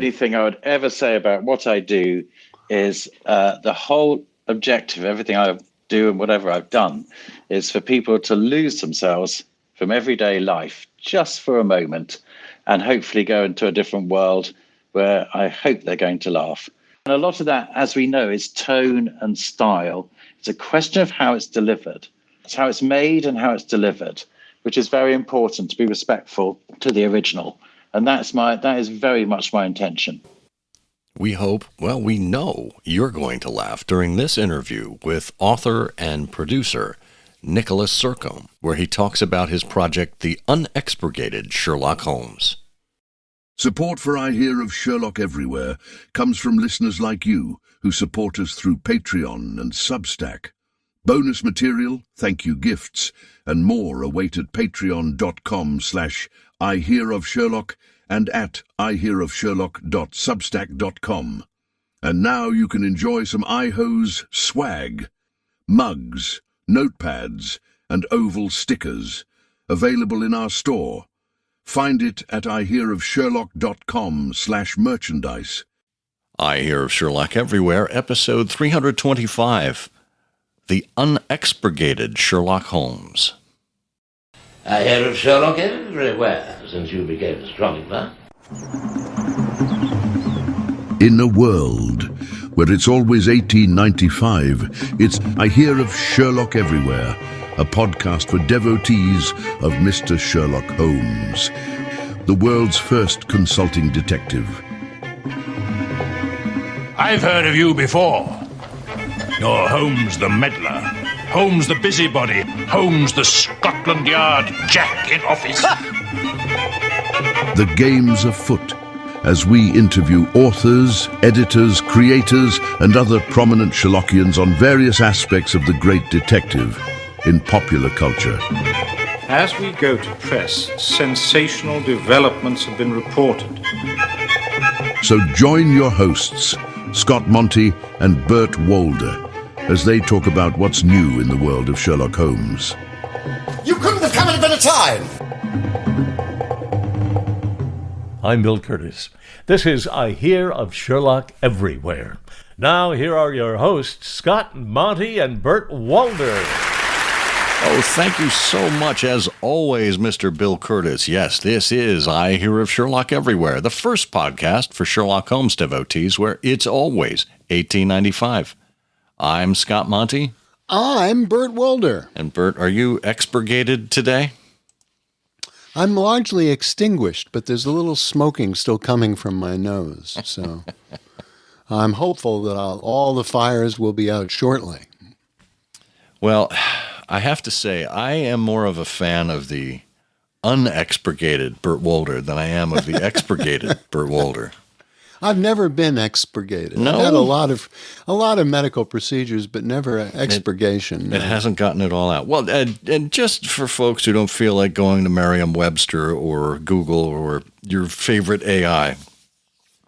only thing I would ever say about what I do is the whole objective, everything I do and whatever I've done, is for people to lose themselves from everyday life just for a moment and hopefully go into a different world where I hope they're going to laugh. And a lot of that, as we know, is tone and style. It's a question of how it's delivered. It's how it's made and how it's delivered, which is very important, to be respectful to the original. And that is very much my intention. We hope, we know you're going to laugh during this interview with author and producer Nicholas Sercombe, where he talks about his project, The Unexpurgated Sherlock Holmes. Support for I Hear of Sherlock Everywhere comes from listeners like you who support us through Patreon and Substack. Bonus material, thank you gifts, and more await at patreon.com/IHearOfSherlock and at ihearofsherlock.substack.com. And now you can enjoy some iHo's swag, mugs, notepads, and oval stickers, available in our store. Find it at ihearofsherlock.com/merchandise. I Hear of Sherlock Everywhere, episode 325, The Unexpurgated Sherlock Holmes. I hear of Sherlock everywhere since you became astronomer. In a world where it's always 1895, it's I Hear of Sherlock Everywhere, a podcast for devotees of Mr. Sherlock Holmes, the world's first consulting detective. I've heard of you before. You're Holmes the meddler, Holmes the busybody, Holmes the Scotland Yard Jack in office. The game's afoot as we interview authors, editors, creators, and other prominent Sherlockians on various aspects of the great detective in popular culture. As we go to press, sensational developments have been reported. So join your hosts, Scott Monty and Bert Walder, as they talk about what's new in the world of Sherlock Holmes. You couldn't have come at a better time! I'm Bill Curtis. This is I Hear of Sherlock Everywhere. Now here are your hosts, Scott Monty and Bert Walder. Oh, thank you so much, as always, Mr. Bill Curtis. Yes, this is I Hear of Sherlock Everywhere, the first podcast for Sherlock Holmes devotees where it's always 1895. I'm Scott Monty. I'm Bert Walder. And Bert, are you expurgated today? I'm largely extinguished, but there's a little smoking still coming from my nose. So I'm hopeful that all the fires will be out shortly. Well, I have to say, I am more of a fan of the unexpurgated Bert Walder than I am of the expurgated Bert Walder. I've never been expurgated. No. I've had a lot of medical procedures, but never expurgation. It hasn't gotten it all out. Well, and just for folks who don't feel like going to Merriam-Webster or Google or your favorite AI,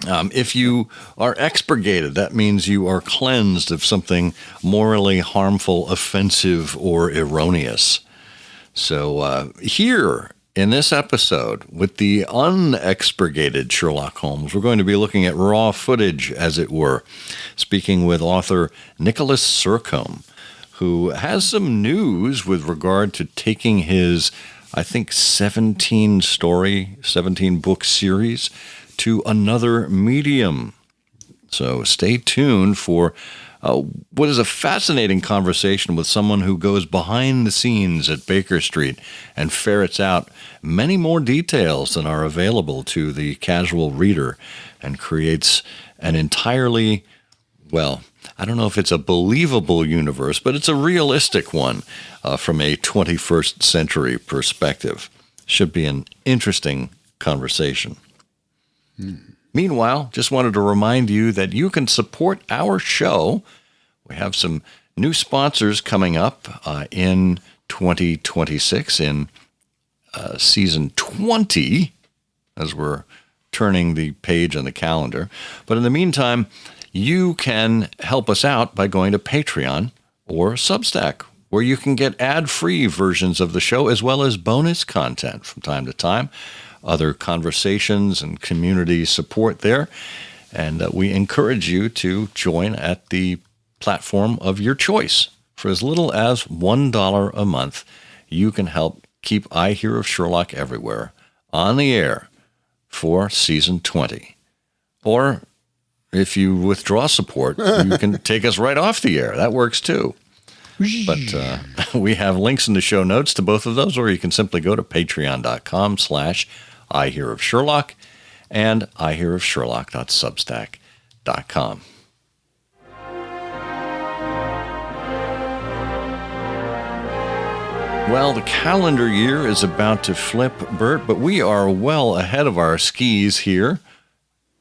if you are expurgated, that means you are cleansed of something morally harmful, offensive, or erroneous. So here in this episode, with the unexpurgated Sherlock Holmes, we're going to be looking at raw footage, as it were, speaking with author Nicholas Sercombe, who has some news with regard to taking his, I think, 17-book series to another medium. So stay tuned for what is a fascinating conversation with someone who goes behind the scenes at Baker Street and ferrets out many more details than are available to the casual reader and creates an entirely, well, I don't know if it's a believable universe, but it's a realistic one from a 21st century perspective. Should be an interesting conversation. Meanwhile, just wanted to remind you that you can support our show. We have some new sponsors coming up in 2026 in season 20, as we're turning the page on the calendar. But in the meantime, you can help us out by going to Patreon or Substack, where you can get ad-free versions of the show as well as bonus content from time to time. other conversations and community support there. And we encourage you to join at the platform of your choice. For as little as $1 a month, you can help keep I Hear of Sherlock Everywhere on the air for season 20. Or if you withdraw support, you can take us right off the air. That works too. But we have links in the show notes to both of those, or you can simply go to patreon.com/I Hear of Sherlock and ihearofsherlock.substack.com. Well, the calendar year is about to flip, Bert, but we are well ahead of our skis here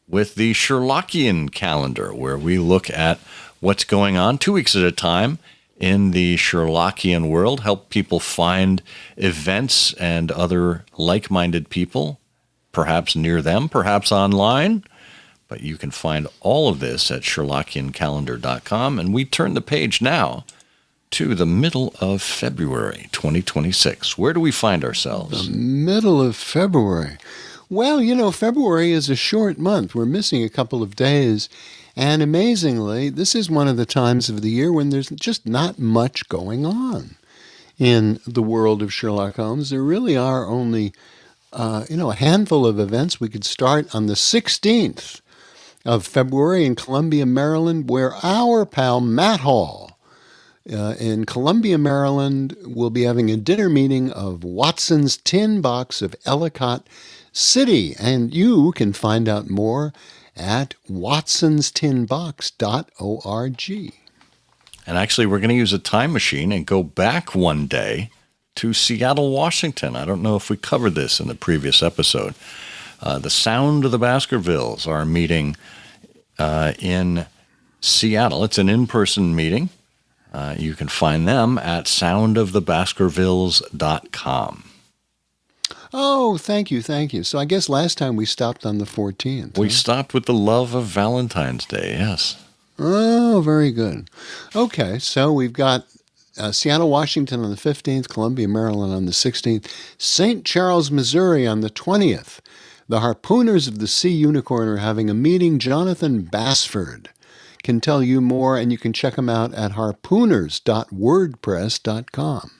with the Sherlockian calendar, where we look at what's going on 2 weeks at a time in the Sherlockian world, help people find events and other like-minded people, perhaps near them, perhaps online. But you can find all of this at Sherlockiancalendar.com, and we turn the page now to the middle of February 2026. Where do we find ourselves? The middle of February. Well, February is a short month. We're missing a couple of days. And amazingly, this is one of the times of the year when there's just not much going on in the world of Sherlock Holmes. There really are only, a handful of events. We could start on the 16th of February in Columbia, Maryland, where our pal Matt Hall in Columbia, Maryland, will be having a dinner meeting of Watson's Tin Box of Ellicott City. And you can find out more at watsonstinbox.org. And actually, we're going to use a time machine and go back one day to Seattle, Washington. I don't know if we covered this in the previous episode. The Sound of the Baskervilles are meeting in Seattle. It's an in-person meeting. You can find them at soundofthebaskervilles.com. Oh, thank you. So I guess last time we stopped on the 14th. We stopped with the love of Valentine's Day, yes. Oh, very good. Okay, so we've got Seattle, Washington on the 15th, Columbia, Maryland on the 16th, St. Charles, Missouri on the 20th. The Harpooners of the Sea Unicorn are having a meeting. Jonathan Bassford can tell you more, and you can check them out at harpooners.wordpress.com.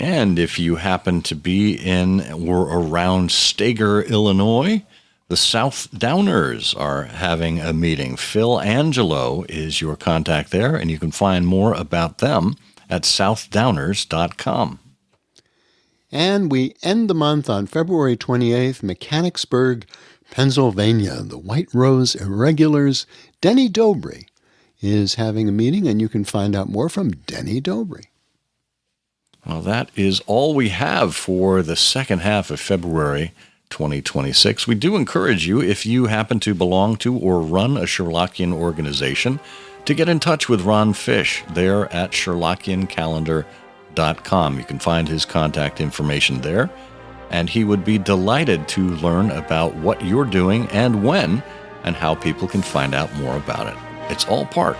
And if you happen to be in or around Stager, Illinois, the South Downers are having a meeting. Phil Angelo is your contact there, and you can find more about them at southdowners.com. And we end the month on February 28th, Mechanicsburg, Pennsylvania. The White Rose Irregulars, Denny Dobry, is having a meeting, and you can find out more from Denny Dobry. Well, that is all we have for the second half of February 2026. We do encourage you, if you happen to belong to or run a Sherlockian organization, to get in touch with Ron Fish there at Sherlockiancalendar.com. You can find his contact information there, and he would be delighted to learn about what you're doing and when, and how people can find out more about it. It's all part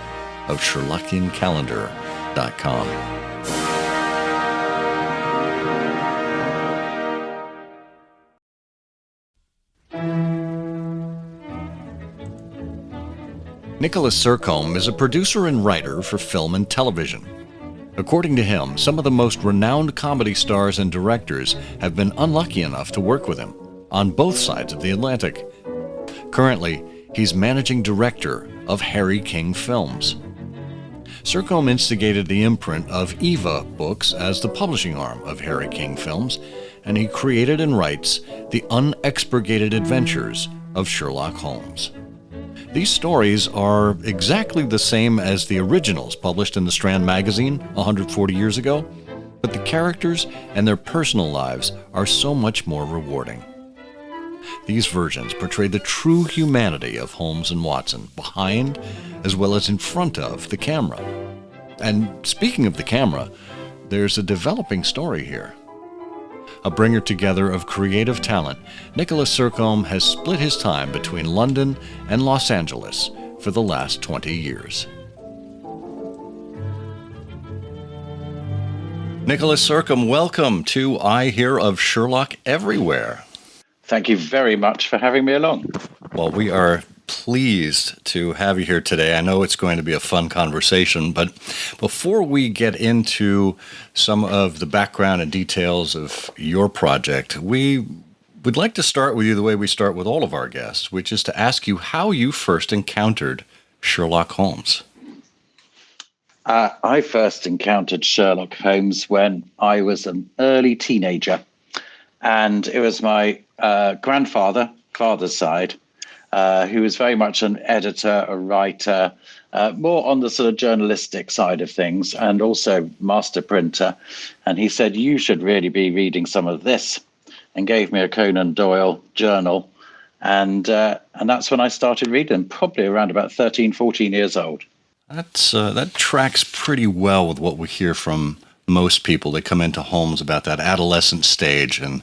of Sherlockiancalendar.com. Nicholas Sercombe is a producer and writer for film and television. According to him, some of the most renowned comedy stars and directors have been unlucky enough to work with him on both sides of the Atlantic. Currently, he's managing director of Harry King Films. Sercombe instigated the imprint of Eva Books as the publishing arm of Harry King Films, and he created and writes the Unexpurgated Adventures of Sherlock Holmes. These stories are exactly the same as the originals published in the Strand magazine 140 years ago, but the characters and their personal lives are so much more rewarding. These versions portray the true humanity of Holmes and Watson behind as well as in front of the camera. And speaking of the camera, there's a developing story here. A bringer together of creative talent, Nicholas Sercombe has split his time between London and Los Angeles for the last 20 years. Nicholas Sercombe, welcome to I Hear of Sherlock Everywhere. Thank you very much for having me along. Well, we are pleased to have you here today. I know it's going to be a fun conversation, but before we get into some of the background and details of your project, we would like to start with you the way we start with all of our guests, which is to ask you how you first encountered Sherlock Holmes. I first encountered Sherlock Holmes when I was an early teenager, and it was my father's side, who was very much an editor, a writer, more on the sort of journalistic side of things, and also master printer. And he said, you should really be reading some of this, and gave me a Conan Doyle journal. And that's when I started reading, probably around about 13, 14 years old. That tracks pretty well with what we hear from most people that come into Holmes about that adolescent stage. And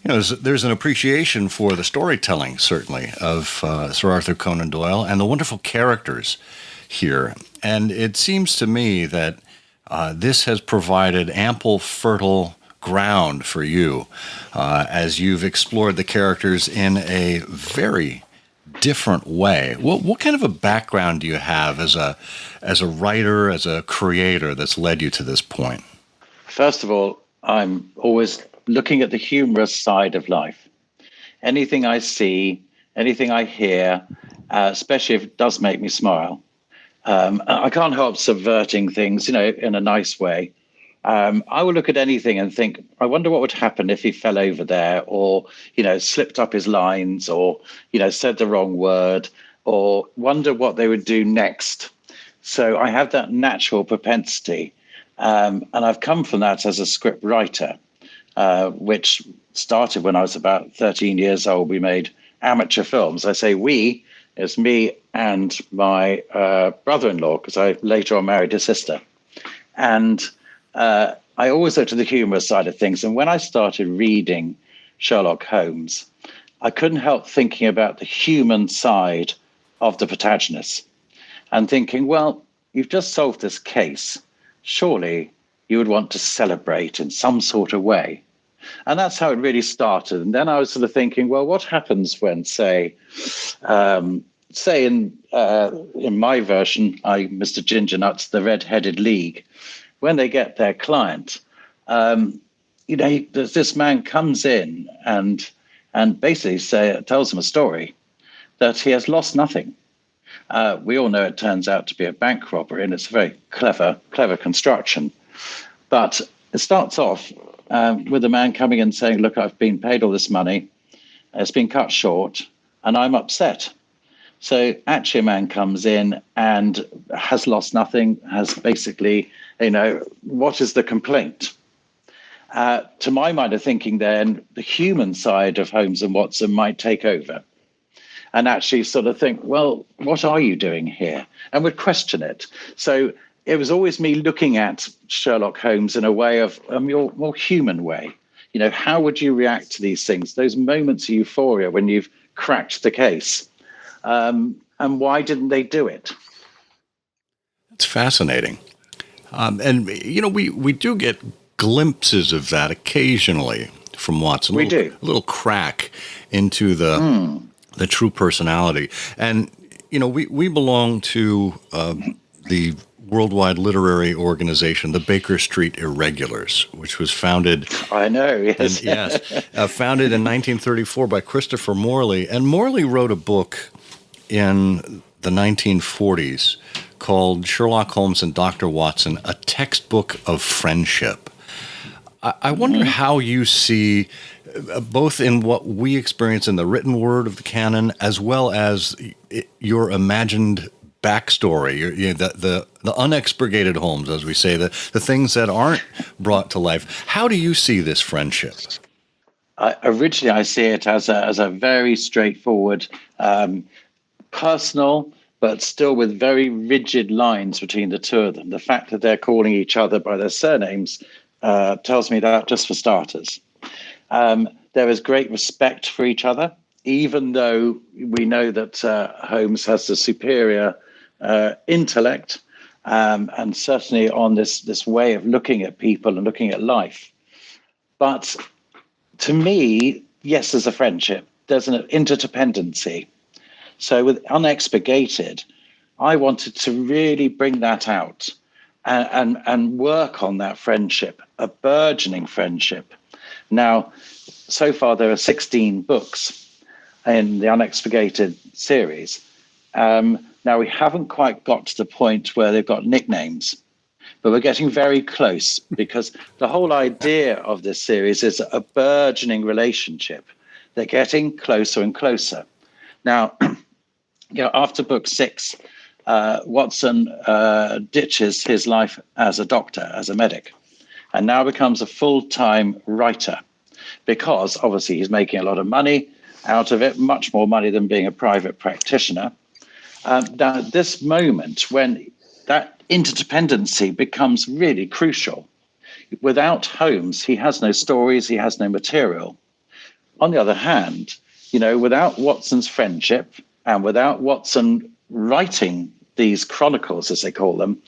there's an appreciation for the storytelling, certainly, of Sir Arthur Conan Doyle and the wonderful characters here. And it seems to me that this has provided ample, fertile ground for you as you've explored the characters in a very different way. What kind of a background do you have as a writer, as a creator that's led you to this point? First of all, I'm always looking at the humorous side of life. Anything I see, anything I hear, especially if it does make me smile. I can't help subverting things, in a nice way. I will look at anything and think, I wonder what would happen if he fell over there, or, slipped up his lines, or, said the wrong word, or wonder what they would do next. So I have that natural propensity. And I've come from that as a script writer, which started when I was about 13 years old. We made amateur films. I say we, it's me and my brother-in-law, because I later on married his sister. And I always looked at the humorous side of things. And when I started reading Sherlock Holmes, I couldn't help thinking about the human side of the protagonist and thinking, well, you've just solved this case. Surely you would want to celebrate in some sort of way. And that's how it really started. And then I was sort of thinking, well, what happens when, say in my version, Mr. Gingernuts, the Red-Headed League, when they get their client, this man comes in and basically tells them a story that he has lost nothing. We all know it turns out to be a bank robbery, and it's a very clever construction. But it starts off with the man coming in saying, look, I've been paid all this money, it's been cut short, and I'm upset. So actually a man comes in and has lost nothing, has basically, what is the complaint? To my mind of thinking then, the human side of Holmes and Watson might take over and actually sort of think, well, what are you doing here? And would question it. So it was always me looking at Sherlock Holmes in a way of a more human way. How would you react to these things? Those moments of euphoria when you've cracked the case. And why didn't they do it? It's fascinating. We do get glimpses of that occasionally from Watson. We do. A little crack into the true personality. And, we belong to the worldwide literary organization, the Baker Street Irregulars, which was founded... I know, yes. Founded in 1934 by Christopher Morley. And Morley wrote a book in the 1940s called Sherlock Holmes and Dr. Watson, a textbook of friendship. I wonder how you see, both in what we experience in the written word of the canon, as well as your imagined backstory, the unexpurgated Holmes, as we say, the things that aren't brought to life. How do you see this friendship? Originally, I see it as a very straightforward, personal, but still with very rigid lines between the two of them. The fact that they're calling each other by their surnames tells me that, just for starters. There is great respect for each other, even though we know that Holmes has the superior intellect, and certainly on this way of looking at people and looking at life. But to me, yes, there's a friendship, there's an interdependency. So with Unexpurgated, I wanted to really bring that out and work on that friendship, a burgeoning friendship. Now, so far there are 16 books in the Unexpurgated series. Now, we haven't quite got to the point where they've got nicknames, but we're getting very close, because the whole idea of this series is a burgeoning relationship. They're getting closer and closer. Now, after book 6, Watson ditches his life as a doctor, as a medic, and now becomes a full-time writer, because obviously he's making a lot of money out of it, much more money than being a private practitioner. Now, at this moment, when that interdependency becomes really crucial, without Holmes, he has no stories, he has no material. On the other hand, without Watson's friendship and without Watson writing these chronicles, as they call them,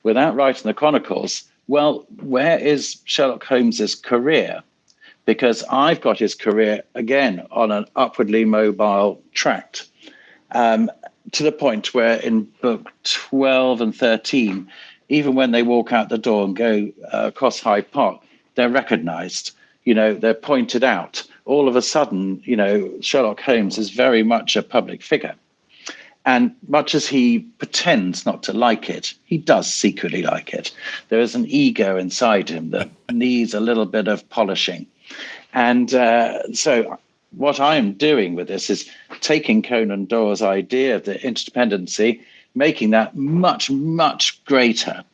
without writing the chronicles, well, where is Sherlock Holmes's career? Because I've got his career, again, on an upwardly mobile tract, to the point where in book 12 and 13, even when they walk out the door and go across Hyde Park, they're recognized, they're pointed out. All of a sudden, Sherlock Holmes is very much a public figure. And much as he pretends not to like it, he does secretly like it. There is an ego inside him that needs a little bit of polishing. And so what I'm doing with this is taking Conan Doyle's idea of the interdependency, making that much, much greater,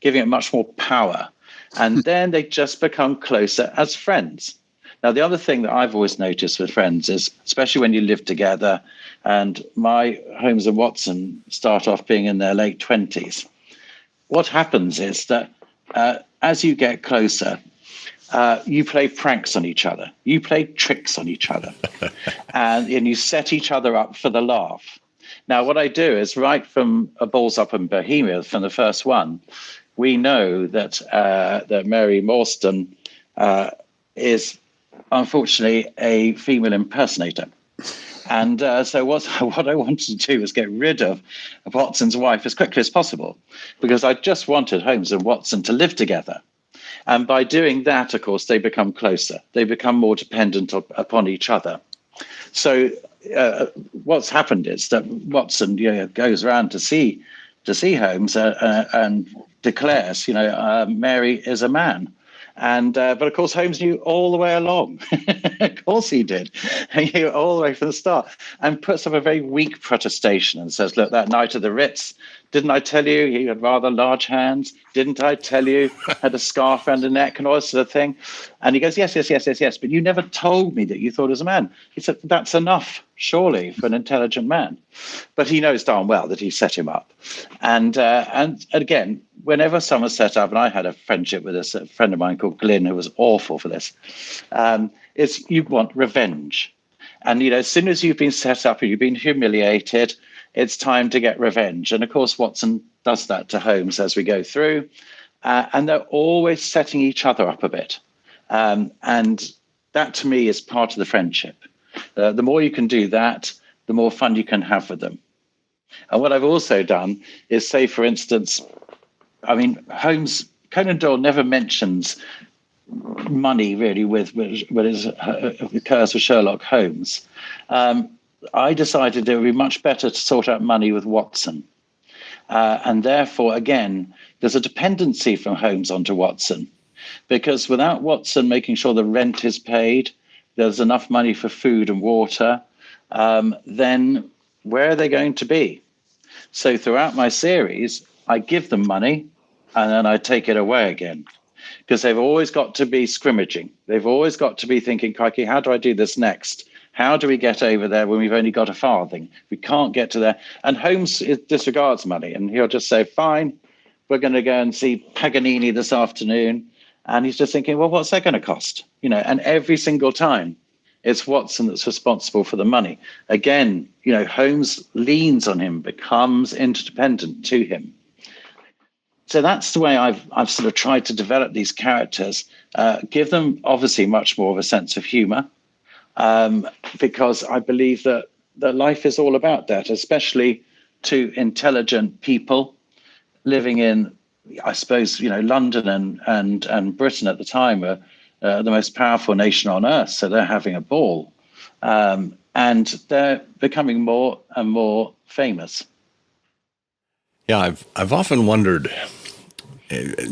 giving it much more power. And then they just become closer as friends. Now, the other thing that I've always noticed with friends is, especially when you live together, and my Holmes and Watson start off being in their late 20s, what happens is that as you get closer, you play pranks on each other. You play tricks on each other. and you set each other up for the laugh. Now, what I do is, right from A Balls Up in Bohemia, from the first one, we know that that Mary Morstan is unfortunately a female impersonator. And so what I wanted to do was get rid of Watson's wife as quickly as possible, because I just wanted Holmes and Watson to live together. And by doing that, of course, they become closer. They become more dependent upon each other. So what's happened is that Watson goes around to see Holmes and declares, Mary is a man. And but of course, Holmes knew all the way along. Of course he did. He knew all the way from the start, and puts up a very weak protestation and says, look, that night at the Ritz, didn't I tell you he had rather large hands? Didn't I tell you had a scarf around the neck and all this sort of thing? And he goes, yes. But you never told me that you thought he was a man. He said, that's enough, surely, for an intelligent man. But he knows darn well that he set him up. And again, whenever someone's set up, and I had a friendship with a friend of mine called Glyn, who was awful for this, is you want revenge. And, as soon as you've been set up and you've been humiliated, it's time to get revenge. And of course, Watson does that to Holmes as we go through. And they're always setting each other up a bit. And that, to me, is part of the friendship. The more you can do that, the more fun you can have with them. And what I've also done is say, for instance, Conan Doyle never mentions money really when it occurs with Sherlock Holmes. I decided it would be much better to sort out money with Watson. And therefore, again, there's a dependency from Holmes onto Watson, because without Watson making sure the rent is paid, there's enough money for food and water, then where are they going to be? So throughout my series, I give them money and then I take it away again, because they've always got to be scrimmaging. They've always got to be thinking, crikey, how do I do this next? How do we get over there when we've only got a farthing? We can't get to there. And Holmes disregards money, and he'll just say, fine, we're going to go and see Paganini this afternoon. And he's just thinking, well, what's that going to cost? And every single time it's Watson that's responsible for the money. Again, Holmes leans on him, becomes interdependent to him. So that's the way I've sort of tried to develop these characters, give them obviously much more of a sense of humor. because I believe that life is all about that, especially to intelligent people living in, I suppose, London and Britain at the time were the most powerful nation on earth. So they're having a ball, and they're becoming more and more famous. Yeah, I've often wondered,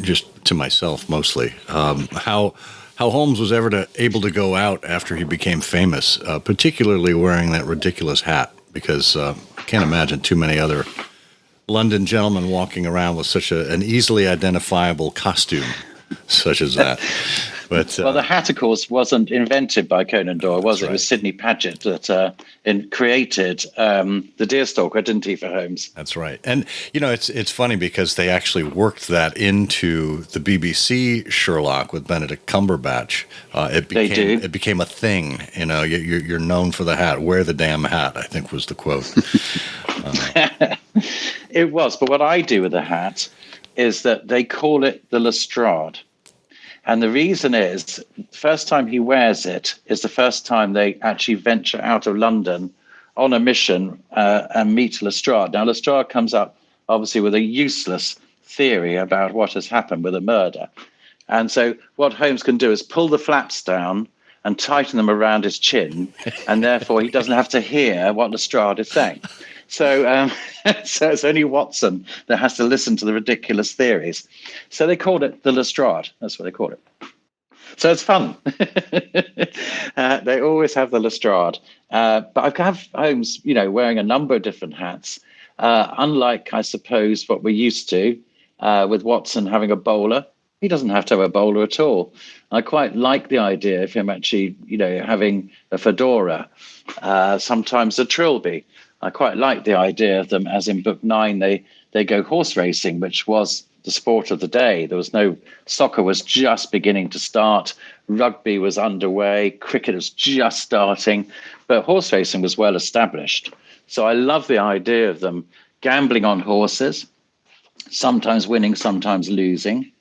just to myself mostly, how Holmes was ever able to go out after he became famous, particularly wearing that ridiculous hat, because I can't imagine too many other London gentlemen walking around with such an easily identifiable costume such as that. But well, the hat, of course, wasn't invented by Conan Doyle, was it? Right. It was Sidney Paget that created the Deerstalker, didn't he, for Holmes? That's right. And, it's funny because they actually worked that into the BBC Sherlock with Benedict Cumberbatch. It became a thing. You're known for the hat. Wear the damn hat, I think was the quote. It was. But what I do with the hat is that they call it the Lestrade. And the reason is, the first time he wears it is the first time they actually venture out of London on a mission and meet Lestrade. Now, Lestrade comes up, obviously, with a useless theory about what has happened with a murder. And so what Holmes can do is pull the flaps down and tighten them around his chin, and therefore he doesn't have to hear what Lestrade is saying. So, so it's only Watson that has to listen to the ridiculous theories. So they called it the Lestrade. That's what they called it. So it's fun. They always have the Lestrade. But I have Holmes, wearing a number of different hats. Unlike, I suppose, what we're used to with Watson having a bowler. He doesn't have to have a bowler at all. I quite like the idea of him actually, having a fedora, sometimes a trilby. I quite like the idea of them, as in Book 9, they go horse racing, which was the sport of the day. There was no soccer was just beginning to start. Rugby was underway. Cricket was just starting. But horse racing was well established. So I love the idea of them gambling on horses, sometimes winning, sometimes losing.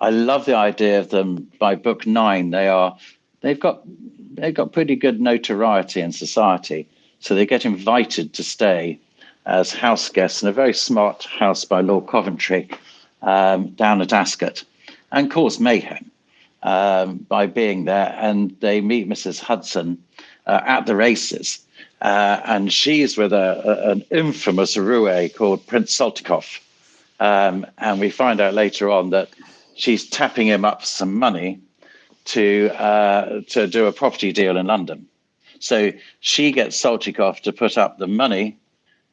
I love the idea of them by Book 9. They've got pretty good notoriety in society. So they get invited to stay as house guests in a very smart house by Lord Coventry down at Ascot. And, of course, mayhem by being there. And they meet Mrs. Hudson at the races. And she's with an infamous roue called Prince Saltykov. And we find out later on that she's tapping him up some money to do a property deal in London. So she gets Saltykov to put up the money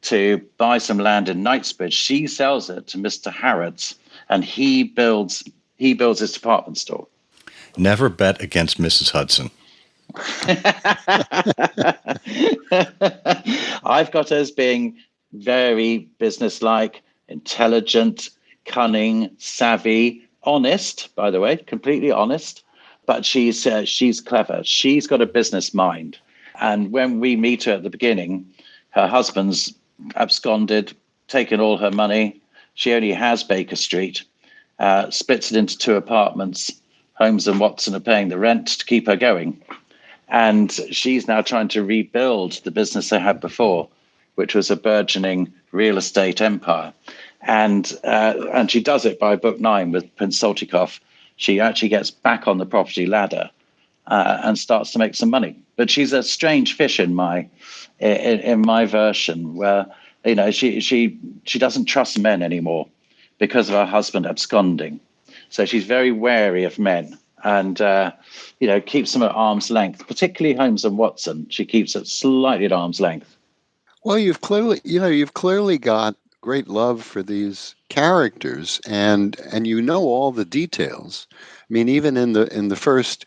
to buy some land in Knightsbridge. She sells it to Mr. Harrods, and he builds his department store. Never bet against Mrs. Hudson. I've got her as being very businesslike, intelligent, cunning, savvy, honest, by the way, completely honest. But she's clever. She's got a business mind. And when we meet her at the beginning, her husband's absconded, taken all her money. She only has Baker Street, splits it into 2 apartments. Holmes and Watson are paying the rent to keep her going. And she's now trying to rebuild the business they had before, which was a burgeoning real estate empire. And she does it by Book 9 with Prince Saltykov. She actually gets back on the property ladder and starts to make some money. But she's a strange fish in my version, where she doesn't trust men anymore because of her husband absconding. So she's very wary of men and keeps them at arm's length. Particularly Holmes and Watson, she keeps it slightly at arm's length. Well, you've clearly got great love for these characters, and all the details. I mean, even in the first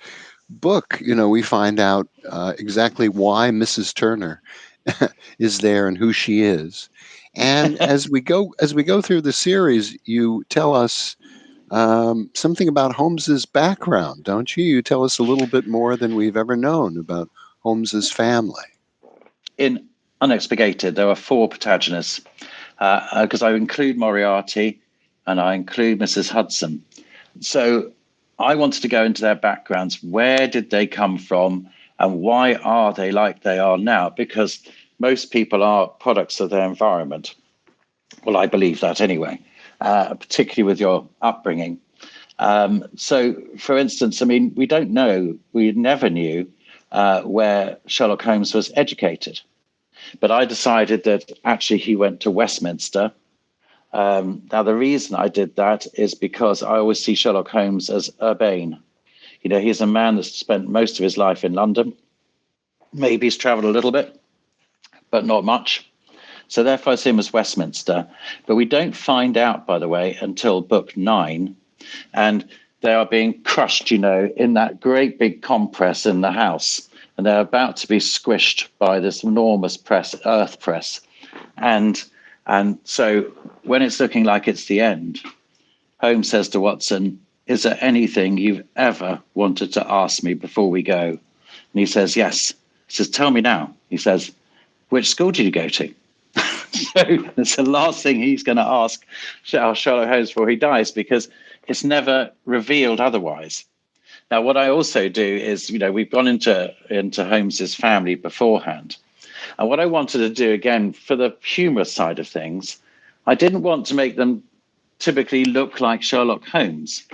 book, we find out exactly why Mrs. Turner is there and who she is. And as we go through the series, you tell us something about Holmes's background, don't you? You tell us a little bit more than we've ever known about Holmes's family. In Unexpurgated, there are 4 protagonists, because I include Moriarty and I include Mrs. Hudson. So I wanted to go into their backgrounds. Where did they come from? And why are they like they are now? Because most people are products of their environment. Well, I believe that anyway, particularly with your upbringing. So, for instance, I mean, we don't know, we never knew where Sherlock Holmes was educated. But I decided that actually he went to Westminster. Now, the reason I did that is because I always see Sherlock Holmes as urbane. You know, he's a man that's spent most of his life in London. Maybe he's traveled a little bit, but not much. So therefore, I see him as Westminster. But we don't find out, by the way, until book 9. And they are being crushed, you know, in that great big compress in the house. And they're about to be squished by this enormous earth press. And so when it's looking like it's the end, Holmes says to Watson, "Is there anything you've ever wanted to ask me before we go?" And he says, "Yes." He says, "Tell me now." He says, "Which school did you go to?" So it's the last thing he's going to ask Sherlock Holmes before he dies, because it's never revealed otherwise. Now, what I also do is, you know, we've gone into Holmes's family beforehand. And what I wanted to do, again, for the humorous side of things, I didn't want to make them typically look like Sherlock Holmes.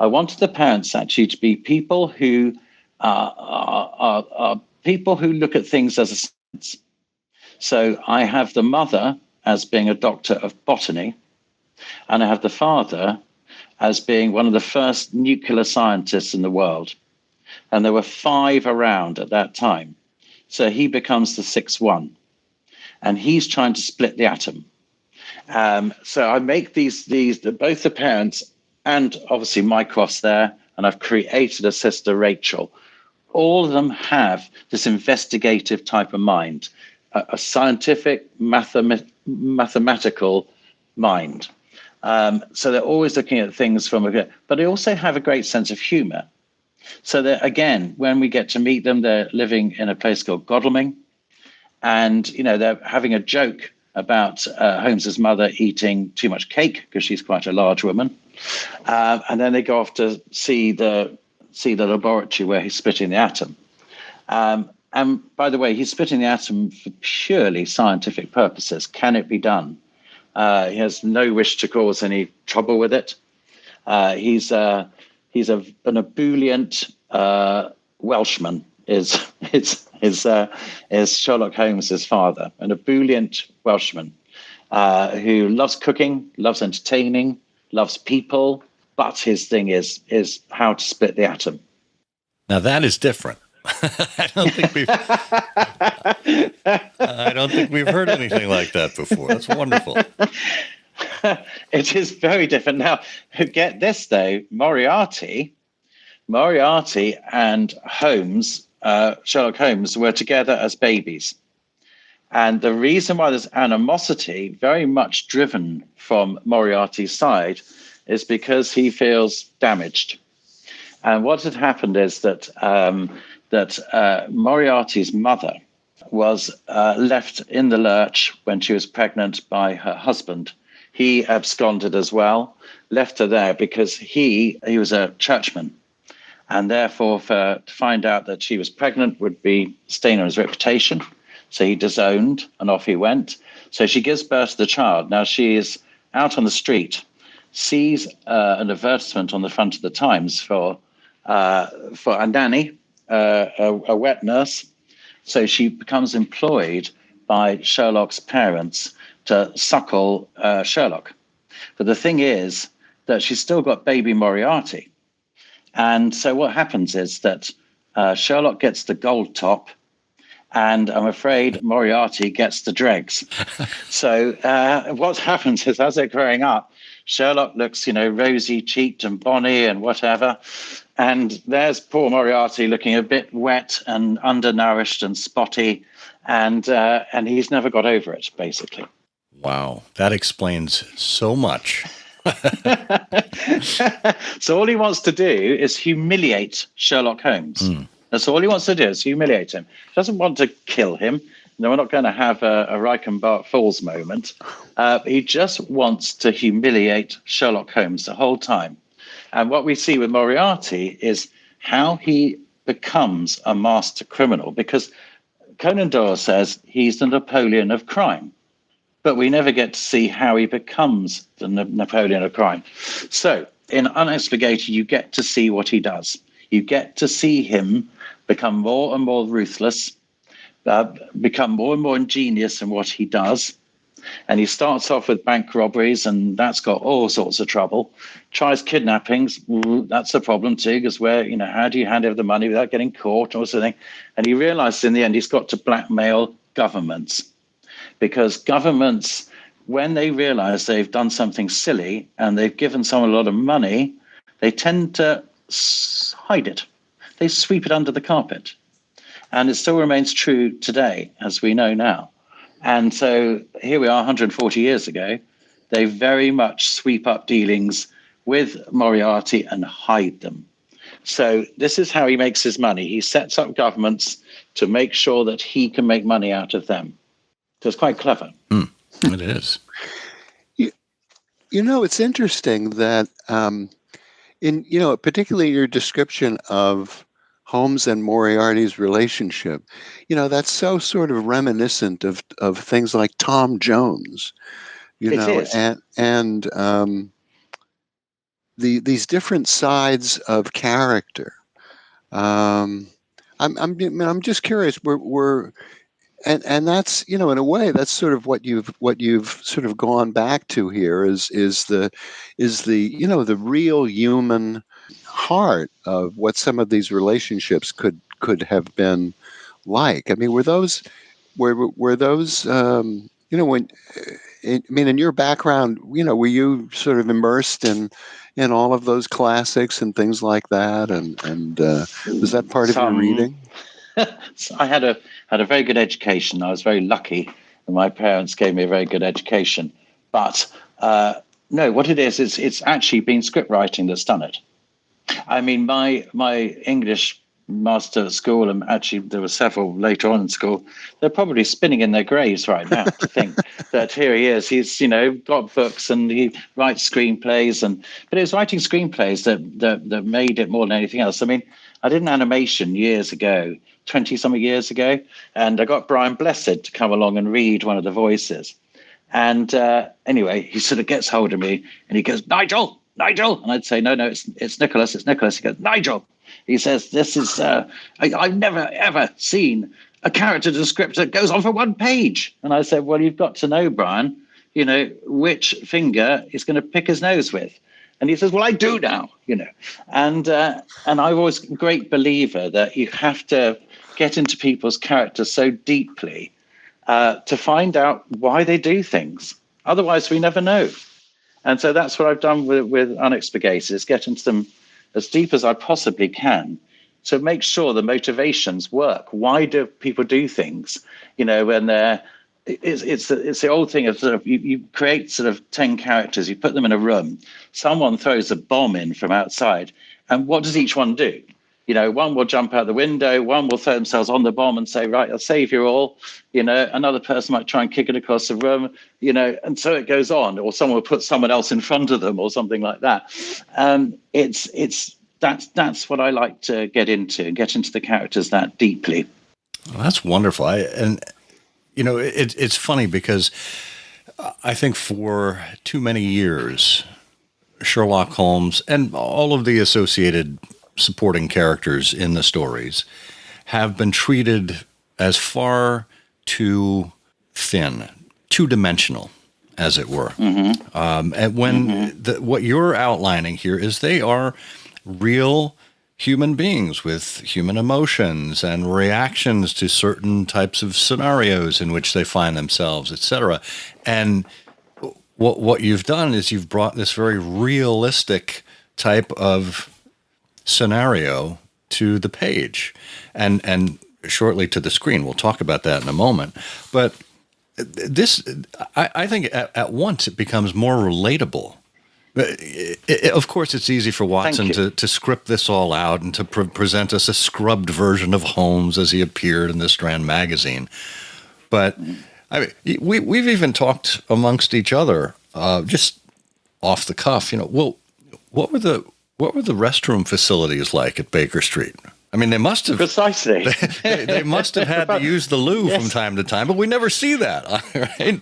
I wanted the parents actually to be people who are people who look at things as a science. So I have the mother as being a doctor of botany, and I have the father as being one of the first nuclear scientists in the world. And there were 5 around at that time. So he becomes the 6th one. And he's trying to split the atom. So I make these both the parents and obviously Mycroft's there, and I've created a sister, Rachel. All of them have this investigative type of mind, a scientific, mathematical mind. So they're always looking at things but they also have a great sense of humor. So that, again, when we get to meet them, they're living in a place called Godalming, and, you know, they're having a joke about Holmes's mother eating too much cake because she's quite a large woman. And then they go off to see the laboratory where he's splitting the atom. And by the way, he's splitting the atom for purely scientific purposes. Can it be done? He has no wish to cause any trouble with it. He's an ebullient Welshman. Is Sherlock Holmes's father, an ebullient Welshman who loves cooking, loves entertaining, loves people, but his thing is how to split the atom. Now that is different. I don't think we've heard anything like that before. That's wonderful. It is very different. Now, get this though, Moriarty and Holmes, Sherlock Holmes, were together as babies. And the reason why there's animosity, very much driven from Moriarty's side, is because he feels damaged. And what had happened is that Moriarty's mother was left in the lurch when she was pregnant by her husband. He absconded as well, left her there because he was a churchman. And therefore, to find out that she was pregnant would be stain on his reputation. So he disowned, and off he went. So she gives birth to the child. Now she is out on the street, sees an advertisement on the front of the Times for a nanny, a wet nurse. So she becomes employed by Sherlock's parents to suckle Sherlock. But the thing is that she's still got baby Moriarty. And so what happens is that Sherlock gets the gold top, and I'm afraid Moriarty gets the dregs. So what happens is, as they're growing up, Sherlock looks, you know, rosy-cheeked and bonny and whatever. And there's poor Moriarty looking a bit wet and undernourished and spotty. And he's never got over it, basically. Wow. That explains so much. So all he wants to do is humiliate Sherlock Holmes. That's all he wants to do, is humiliate him. He doesn't want to kill him. No, we're not going to have a Reichenbach Falls moment. He just wants to humiliate Sherlock Holmes the whole time. And what we see with Moriarty is how he becomes a master criminal, because Conan Doyle says he's the Napoleon of crime, but we never get to see how he becomes the Napoleon of crime. So in Unexpurgated, you get to see what he does. You get to see him become more and more ruthless, become more and more ingenious in what he does. And he starts off with bank robberies, and that's got all sorts of trouble. Tries kidnappings, that's a problem too, because how do you hand over the money without getting caught or something? And he realizes in the end he's got to blackmail governments, because governments, when they realize they've done something silly and they've given someone a lot of money, they tend to hide it. They sweep it under the carpet. And it still remains true today, as we know now. And so here we are 140 years ago. They very much sweep up dealings with Moriarty and hide them. So this is how he makes his money. He sets up governments to make sure that he can make money out of them. So it's quite clever. It is. It's interesting that particularly your description of Holmes and Moriarty's relationship, that's so sort of reminiscent of things like Tom Jones, and these different sides of character. I'm just curious. And that's, in a way, that's sort of what you've sort of gone back to here is the real human heart of what some of these relationships could have been like. I mean, were those when in your background, were you sort of immersed in all of those classics and things like that, and was that part of your reading? I had a very good education. I was very lucky that my parents gave me a very good education. But no, what it is it's actually been script writing that's done it. I mean, my English master at school, and actually there were several later on in school, they're probably spinning in their graves right now to think that here he is. He's got books and he writes screenplays, but it was writing screenplays that made it more than anything else. I mean, I did an animation years ago, 20-something years ago, and I got Brian Blessed to come along and read one of the voices. And anyway, he sort of gets hold of me and he goes, Nigel. And I'd say, no, it's Nicholas. He goes, Nigel. He says, this is, I've never, ever seen a character descriptor that goes on for one page. And I said, well, you've got to know, Brian, which finger he's going to pick his nose with. And he says, well, I do now, And I'm always a great believer that you have to get into people's characters so deeply to find out why they do things. Otherwise, we never know. And so that's what I've done with Unexpurgated, is get into them as deep as I possibly can to make sure the motivations work. Why do people do things? When it's the old thing of sort of you create sort of 10 characters, you put them in a room, someone throws a bomb in from outside, and what does each one do? One will jump out the window, one will throw themselves on the bomb and say, right, I'll save you all. Another person might try and kick it across the room, and so it goes on. Or someone will put someone else in front of them or something like that. That's what I like to get into the characters that deeply. Well, that's wonderful. It's funny because I think for too many years, Sherlock Holmes and all of the associated supporting characters in the stories have been treated as far too thin, two-dimensional, as it were. Mm-hmm. And when what you're outlining here is they are real human beings with human emotions and reactions to certain types of scenarios in which they find themselves, etc. And what you've done is you've brought this very realistic type of scenario to the page and shortly to the screen. We'll talk about that in a moment. But this, I think at once it becomes more relatable. Of course, it's easy for Watson to script this all out and to present us a scrubbed version of Holmes as he appeared in the Strand magazine. But I mean, we've even talked amongst each other, just off the cuff. Well, what were the restroom facilities like at Baker Street? I mean, they must have Precisely. they must have had to use the loo from time to time, but we never see that, right?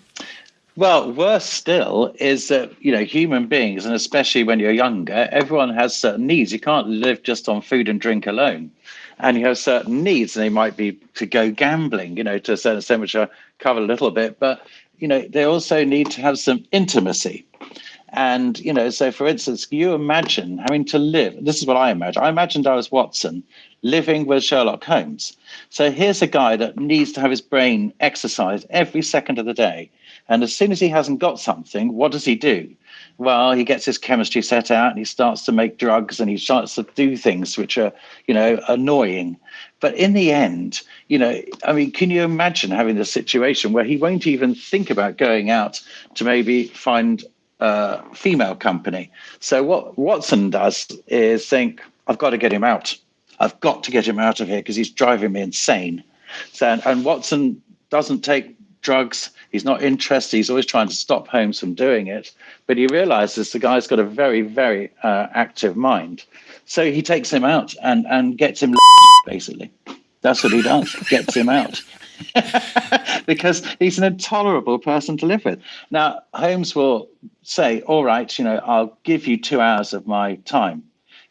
Well, worse still is that, human beings, and especially when you're younger, everyone has certain needs. You can't live just on food and drink alone. And you have certain needs, and they might be to go gambling, to a certain extent, which I covered a little bit. But, they also need to have some intimacy. And, so for instance, you imagine having to live. This is what I imagine. I imagined I was Watson living with Sherlock Holmes. So here's a guy that needs to have his brain exercised every second of the day. And as soon as he hasn't got something, what does he do? Well, he gets his chemistry set out and he starts to make drugs and he starts to do things which are, annoying. But in the end, can you imagine having this situation where he won't even think about going out to maybe find female company? So what Watson does is think, I've got to get him out. I've got to get him out of here because he's driving me insane. So, and Watson doesn't take drugs. He's not interested. He's always trying to stop Holmes from doing it. But he realizes the guy's got a very, very active mind. So he takes him out and gets him basically. That's what he does, gets him out. Because he's an intolerable person to live with. Now, Holmes will say, all right, I'll give you 2 hours of my time,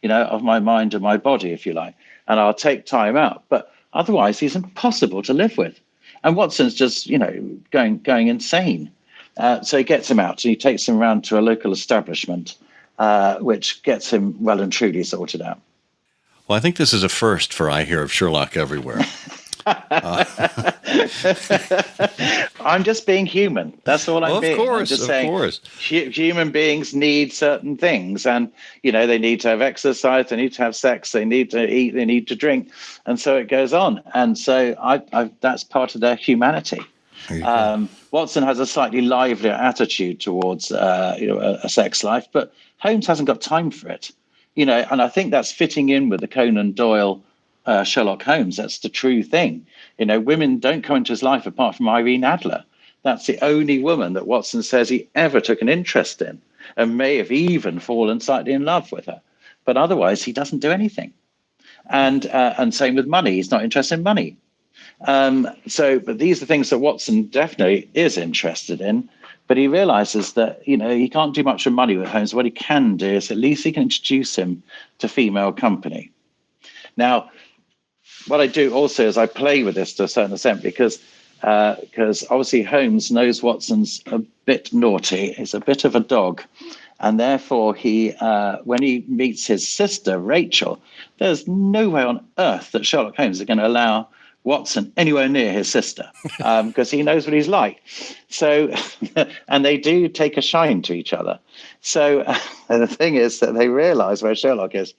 of my mind and my body, if you like, and I'll take time out. But otherwise, he's impossible to live with. And Watson's just, going insane. So he gets him out and he takes him around to a local establishment, which gets him well and truly sorted out. Well, I think this is a first for I Hear of Sherlock Everywhere. I'm just being human. That's all I'm being. Of course, I'm just of saying, course. Human beings need certain things, and they need to have exercise, they need to have sex, they need to eat, they need to drink, and so it goes on. And so I that's part of their humanity. Watson has a slightly livelier attitude towards a sex life, but Holmes hasn't got time for it. And I think that's fitting in with the Conan Doyle Sherlock Holmes. That's the true thing. Women don't come into his life apart from Irene Adler. That's the only woman that Watson says he ever took an interest in, and may have even fallen slightly in love with her. But otherwise, he doesn't do anything. And same with money. He's not interested in money. But these are things that Watson definitely is interested in. But he realizes that, he can't do much with money with Holmes. What he can do is at least he can introduce him to female company. Now, what I do also is I play with this to a certain extent because obviously Holmes knows Watson's a bit naughty. He's a bit of a dog. And therefore, when he meets his sister, Rachel, there's no way on earth that Sherlock Holmes is going to allow Watson anywhere near his sister because he knows what he's like. So, and they do take a shine to each other. So the thing is that they realize where Sherlock is,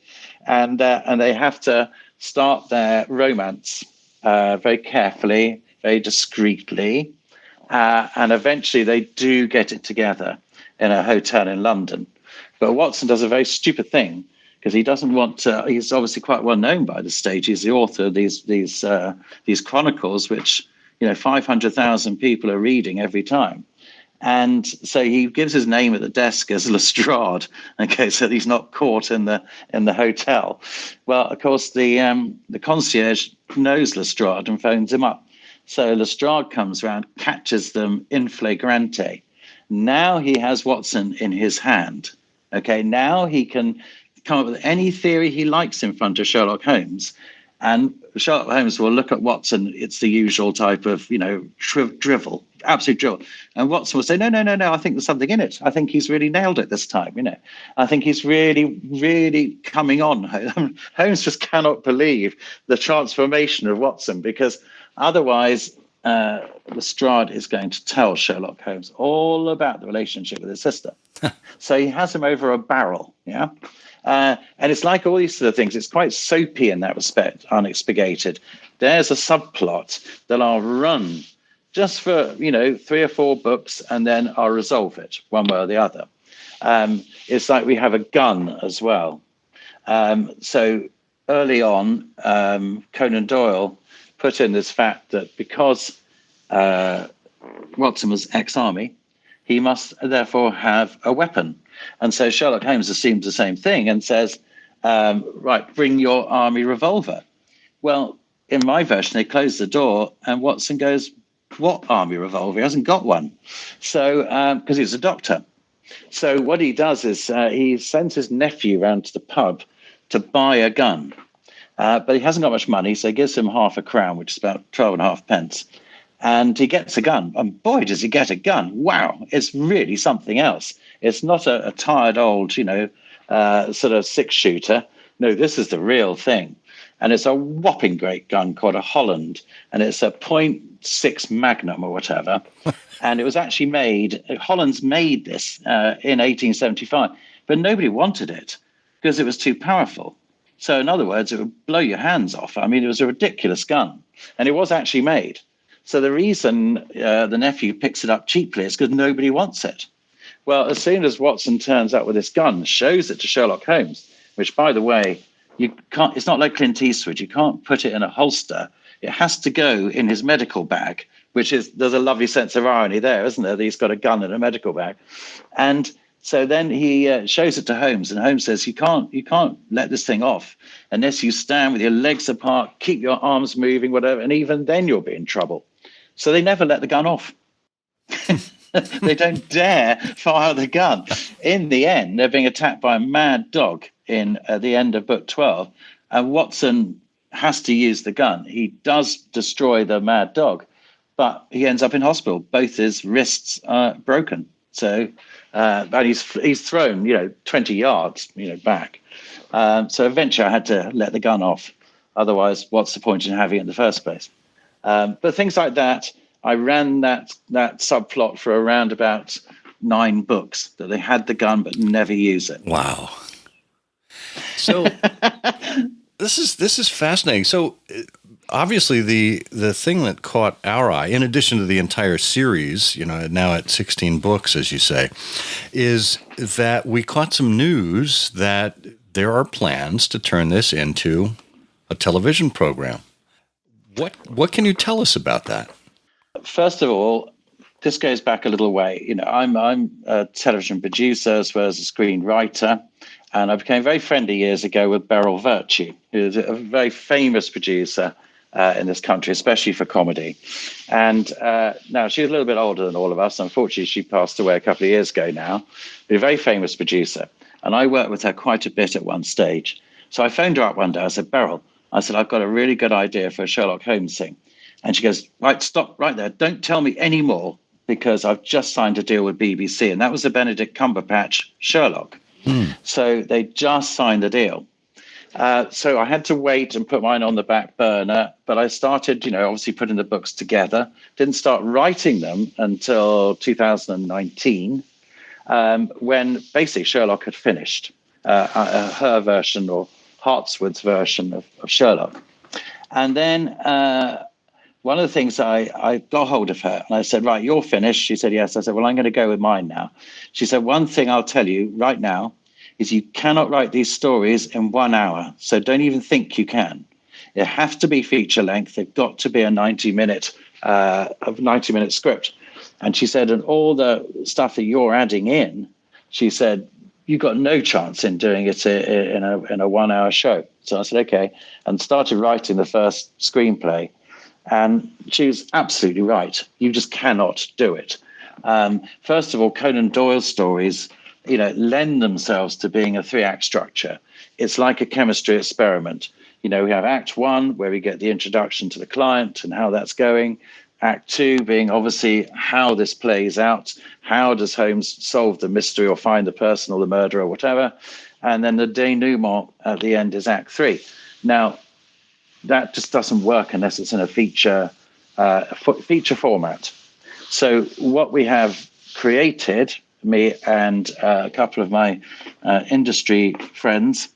and they have to start their romance very carefully, very discreetly, and eventually they do get it together in a hotel in London. But Watson does a very stupid thing because he doesn't want to. He's obviously quite well known by this stage. He's the author of these chronicles, which 500,000 people are reading every time. And so he gives his name at the desk as Lestrade, okay, so he's not caught in the hotel. Well, of course, the concierge knows Lestrade and phones him up. So Lestrade comes around, catches them in flagrante. Now he has Watson in his hand. Okay, now he can come up with any theory he likes in front of Sherlock Holmes. And Sherlock Holmes will look at Watson. It's the usual type of, drivel, absolute drivel. And Watson will say, no, I think there's something in it. I think he's really nailed it this time, I think he's really, really coming on. Holmes just cannot believe the transformation of Watson because otherwise Lestrade is going to tell Sherlock Holmes all about the relationship with his sister. So he has him over a barrel, yeah? And it's like all these sort of things. It's quite soapy in that respect, Unexpurgated. There's a subplot that I'll run just for, 3 or 4 books, and then I'll resolve it one way or the other. It's like we have a gun as well. So early on, Conan Doyle put in this fact that because Watson was ex-army, he must therefore have a weapon. And so Sherlock Holmes assumes the same thing and says, right, bring your army revolver. Well, in my version, they close the door and Watson goes, "What army revolver? He hasn't got one." So, because he's a doctor. So what he does is he sends his nephew round to the pub to buy a gun. But he hasn't got much money, so he gives him half a crown, which is about 12.5 pence. And he gets a gun. And boy, does he get a gun. Wow, it's really something else. It's not a tired old, sort of six-shooter. No, this is the real thing. And it's a whopping great gun called a Holland. And it's a .6 Magnum or whatever. And it was actually Holland's made this in 1875. But nobody wanted it because it was too powerful. So in other words, it would blow your hands off. I mean, it was a ridiculous gun. And it was actually made. So the reason the nephew picks it up cheaply is because nobody wants it. Well, as soon as Watson turns up with this gun, shows it to Sherlock Holmes, which, by the way, you can't. It's not like Clint Eastwood. You can't put it in a holster. It has to go in his medical bag, there's a lovely sense of irony there, isn't there? That he's got a gun in a medical bag. And so then he shows it to Holmes, and Holmes says, you can't let this thing off unless you stand with your legs apart, keep your arms moving, whatever, and even then you'll be in trouble. So they never let the gun off. They don't dare fire the gun. In the end, they're being attacked by a mad dog at the end of book 12, and Watson has to use the gun. He does destroy the mad dog, but he ends up in hospital. Both his wrists are broken. So, but he's thrown, 20 yards, back. So eventually I had to let the gun off. Otherwise, what's the point in having it in the first place? But things like that, I ran that subplot for around about 9 books, that they had the gun but never use it. Wow. So this is fascinating. So obviously the thing that caught our eye, in addition to the entire series, now at 16 books, as you say, is that we caught some news that there are plans to turn this into a television program. What can you tell us about that? First of all, this goes back a little way. I'm a television producer as well as a screenwriter, and I became very friendly years ago with Beryl Virtue, who's a very famous producer in this country, especially for comedy. And now she's a little bit older than all of us. Unfortunately, she passed away a couple of years ago now, but a very famous producer. And I worked with her quite a bit at one stage. So I phoned her up one day. I said, Beryl, I've got a really good idea for a Sherlock Holmes thing. And she goes, right, stop right there. Don't tell me any more, because I've just signed a deal with BBC. And that was the Benedict Cumberbatch Sherlock. So they just signed the deal. So I had to wait and put mine on the back burner. But I started, obviously putting the books together. Didn't start writing them until 2019, when basically Sherlock had finished her version, or Hartswood's version of Sherlock. And then one of the things, I got hold of her and I said, right, you're finished. She said, yes. I said, well, I'm going to go with mine now. She said, one thing I'll tell you right now is you cannot write these stories in 1 hour. So don't even think you can. It has to be feature length. They've got to be a 90-minute script. And she said, and all the stuff that you're adding in, she said, you've got no chance in doing it in a 1 hour show. So I said, okay, and started writing the first screenplay. And she was absolutely right. You just cannot do it. First of all, Conan Doyle stories, lend themselves to being a 3-act structure. It's like a chemistry experiment. We have Act 1, where we get the introduction to the client and how that's going. Act 2 being obviously how this plays out. How does Holmes solve the mystery or find the person or the murderer or whatever? And then the denouement at the end is Act 3. Now, that just doesn't work unless it's in a feature format. So what we have created, me and a couple of my industry friends,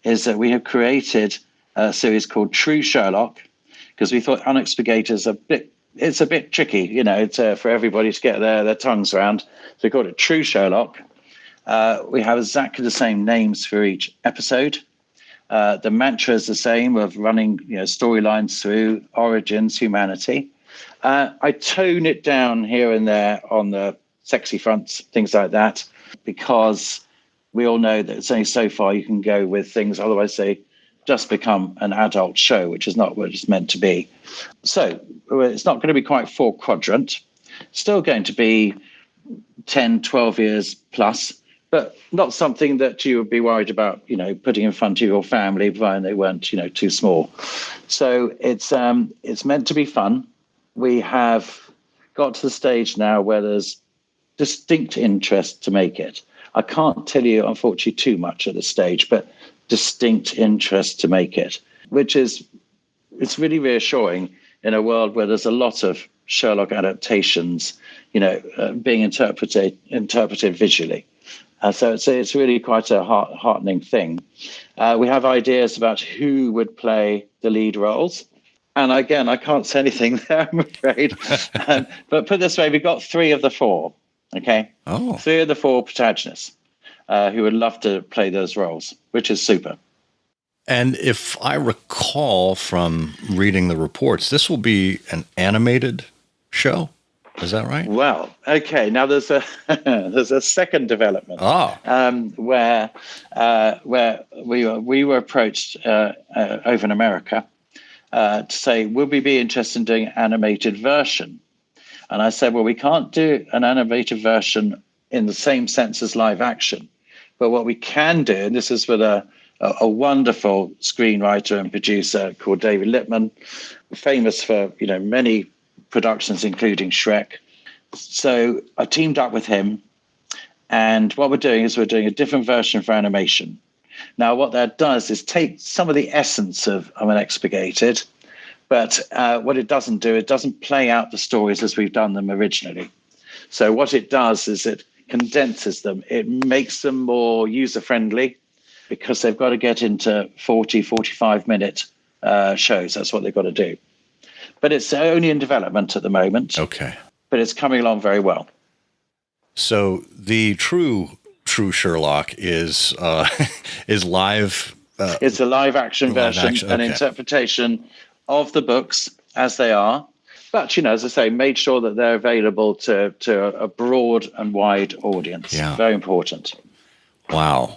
is that we have created a series called True Sherlock, because we thought Unexpurgated is a bit tricky, it's for everybody to get their tongues around. So we called it True Sherlock. We have exactly the same names for each episode. The mantra is the same, of running storylines through origins, humanity. I tone it down here and there on the sexy fronts, things like that, because we all know that it's only so far you can go with things. Otherwise, they just become an adult show, which is not what it's meant to be. So it's not going to be quite 4-quadrant, still going to be 10, 12 years plus, but not something that you would be worried about, putting in front of your family, providing they weren't, too small. So it's meant to be fun. We have got to the stage now where there's distinct interest to make it. I can't tell you, unfortunately, too much at this stage, but distinct interest to make it, which is, it's really reassuring in a world where there's a lot of Sherlock adaptations, being interpreted visually. So it's really quite a heartening thing. We have ideas about who would play the lead roles. And again, I can't say anything there, I'm afraid. But put it this way, we've got 3 of the 4, okay? Oh. 3 of the 4 protagonists who would love to play those roles, which is super. And if I recall from reading the reports, this will be an animated show. Is that right? Well, okay. Now there's a second development where we were approached over in America to say, would we be interested in doing an animated version? And I said, well, we can't do an animated version in the same sense as live action, but what we can do, and this is with a wonderful screenwriter and producer called David Lippman, famous for many productions, including Shrek. So I teamed up with him, and what we're doing is we're doing a different version for animation. Now, what that does is take some of the essence of Unexpurgated, but what it doesn't do, it doesn't play out the stories as we've done them originally. So what it does is it condenses them. It makes them more user-friendly because they've got to get into 40, 45-minute shows. That's what they've got to do. But it's only in development at the moment. Okay. But it's coming along very well. So the true Sherlock is live. It's a live action version, action, an okay. interpretation of the books as they are. But, as I say, made sure that they're available to a broad and wide audience. Yeah. Very important. Wow.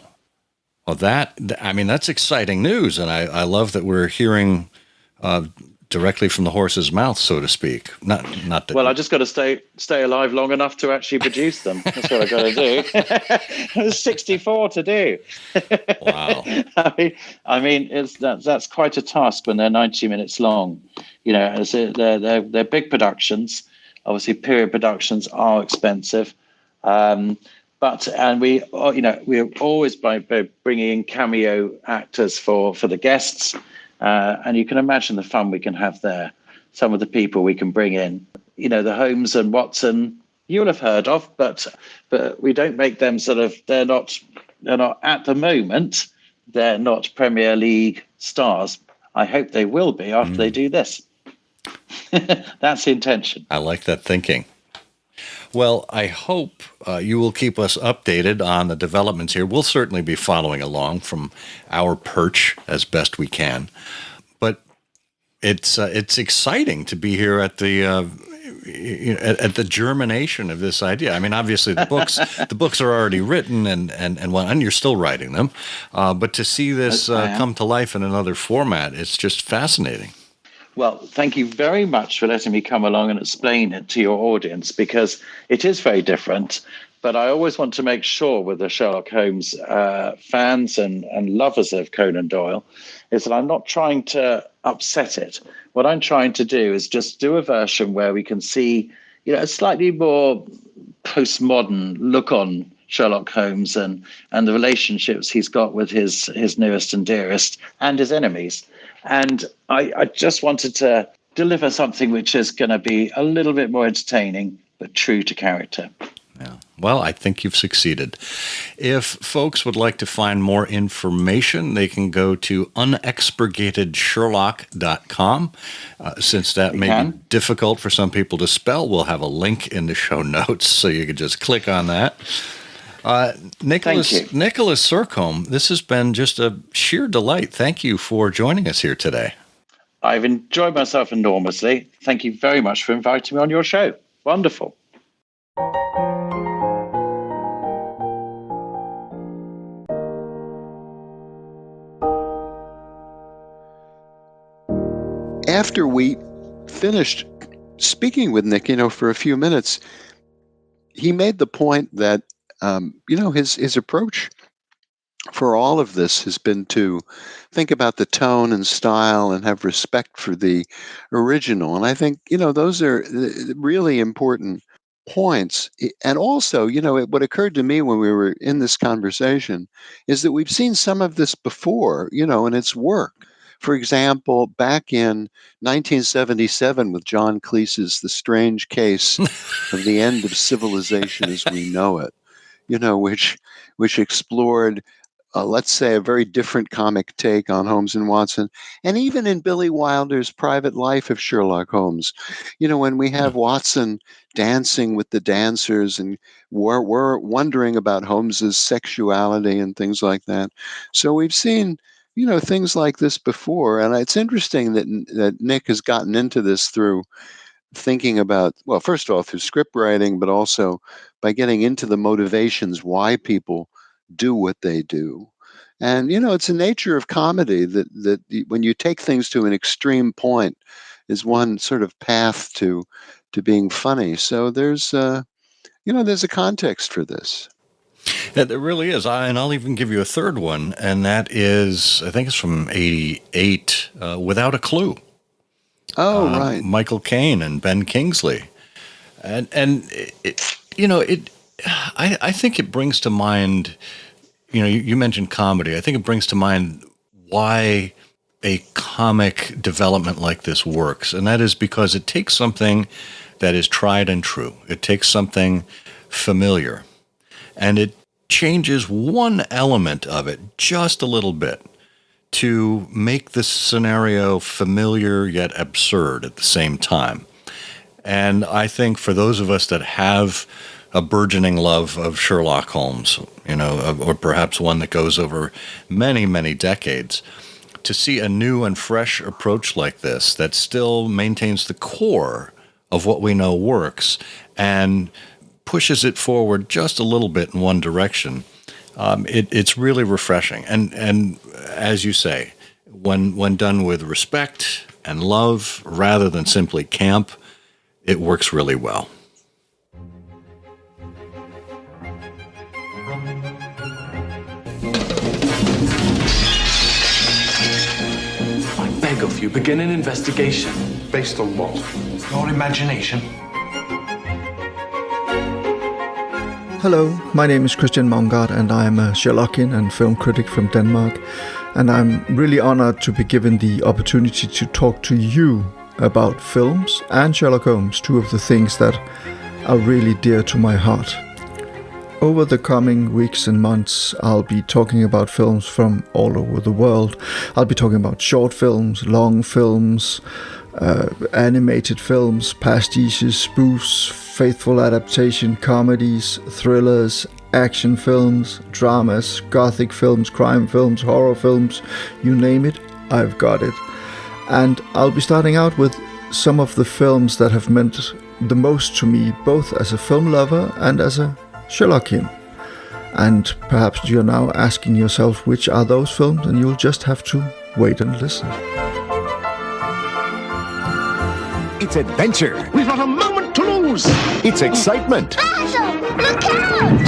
Well, that's exciting news. And I love that we're hearing directly from the horse's mouth, so to speak. Not that. Well, I just got to stay alive long enough to actually produce them. That's what I got to do. There's 64 to do. Wow. I mean, that's quite a task when they're 90 minutes long. They're big productions. Obviously, period productions are expensive. But we're always by bringing in cameo actors for the guests. And you can imagine the fun we can have there. Some of the people we can bring in, the Holmes and Watson, you'll have heard of, but we don't make them they're not at the moment, they're not Premier League stars. I hope they will be after they do this. That's the intention. I like that thinking. Well, I hope you will keep us updated on the developments here. We'll certainly be following along from our perch as best we can. But it's exciting to be here at the at the germination of this idea. I mean, obviously the books are already written and you're still writing them. But to see this come to life in another format, it's just fascinating. Well, thank you very much for letting me come along and explain it to your audience, because it is very different. But I always want to make sure with the Sherlock Holmes fans and lovers of Conan Doyle is that I'm not trying to upset it. What I'm trying to do is just do a version where we can see, a slightly more postmodern look on Sherlock Holmes and the relationships he's got with his nearest and dearest and his enemies. And I just wanted to deliver something which is going to be a little bit more entertaining, but true to character. Yeah. Well, I think you've succeeded. If folks would like to find more information, they can go to unexpurgatedsherlock.com. Since that may be difficult for some people to spell, we'll have a link in the show notes, so you can just click on that. Nicholas Sercombe, this has been just a sheer delight. Thank you for joining us here today. I've enjoyed myself enormously. Thank you very much for inviting me on your show. Wonderful. after we finished speaking with Nick, for a few minutes, he made the point that, his approach for all of this has been to think about the tone and style and have respect for the original. And I think, those are really important points. And also, what occurred to me when we were in this conversation is that we've seen some of this before, in its work. For example, back in 1977 with John Cleese's The Strange Case of the End of Civilization as We Know It, which explored, let's say, a very different comic take on Holmes and Watson. And even in Billy Wilder's Private Life of Sherlock Holmes, when we have Watson dancing with the dancers and we're wondering about Holmes's sexuality and things like that. So we've seen things like this before. And it's interesting that Nick has gotten into this through thinking about, well, first of all, through script writing, but also by getting into the motivations why people do what they do. And, it's a nature of comedy that when you take things to an extreme point is one sort of path to being funny. So there's a context for this. Yeah, there really is. And I'll even give you a third one, and that is, I think it's from 88, Without a Clue. Oh, right. Michael Caine and Ben Kingsley. And I think it brings to mind, you mentioned comedy. I think it brings to mind why a comic development like this works. And that is because it takes something that is tried and true. It takes something familiar. And it changes one element of it just a little bit to make the scenario familiar yet absurd at the same time. And I think for those of us that have a burgeoning love of Sherlock Holmes, or perhaps one that goes over many, many decades, to see a new and fresh approach like this that still maintains the core of what we know works and pushes it forward just a little bit in one direction, it's really refreshing. And as you say, when done with respect and love rather than simply camp, it works really well. I beg of you, begin an investigation. Based on what? Your imagination. Hello, my name is Christian Mongard and I am a Sherlockian and film critic from Denmark, and I'm really honored to be given the opportunity to talk to you about films and Sherlock Holmes, two of the things that are really dear to my heart. Over the coming weeks and months, I'll be talking about films from all over the world. I'll be talking about short films, long films, animated films, pastiches, spoofs, faithful adaptation, comedies, thrillers, action films, dramas, gothic films, crime films, horror films, you name it, I've got it. And I'll be starting out with some of the films that have meant the most to me, both as a film lover and as a Sherlockian. And perhaps you're now asking yourself which are those films, and you'll just have to wait and listen. It's adventure. We've not a moment to lose. It's excitement. Basil, look out!